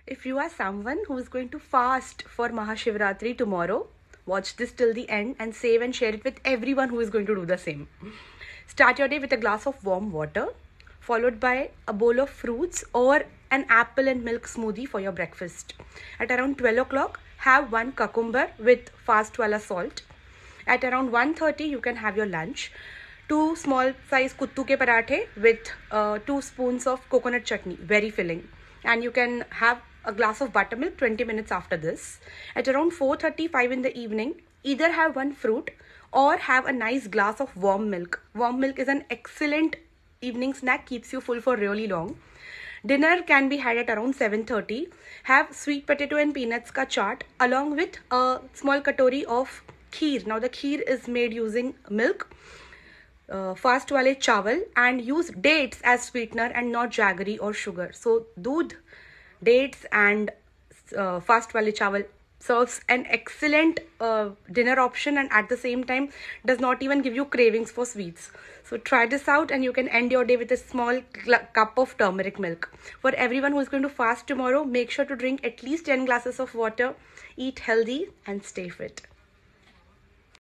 If you are someone who is going to fast for Mahashivratri tomorrow, watch this till the end and save and share it with everyone who is going to do the same. Start your day with a glass of warm water, followed by a bowl of fruits or an apple and milk smoothie for your breakfast. At around 12 o'clock, have one cucumber with fast wala salt. At around 1:30, you can have your lunch. Two small size kuttu ke parathe with 2 spoons of coconut chutney, very filling. And you can have a glass of buttermilk 20 minutes after this. At around 4:35 in the evening, either have one fruit or have a nice glass of warm milk. Warm milk is an excellent evening snack, keeps you full for really long. Dinner can be had at around 7:30. Have sweet potato and peanuts ka chaat along with a small katori of kheer. Now the kheer is made using milk, fast wale chawal, and use dates as sweetener and not jaggery or sugar. So doodh, dates and fast wale chawal serves an excellent dinner option, and at the same time does not even give you cravings for sweets. So try this out and you can end your day with a small cup of turmeric milk. For everyone who is going to fast tomorrow, make sure to drink at least 10 glasses of water, eat healthy and stay fit.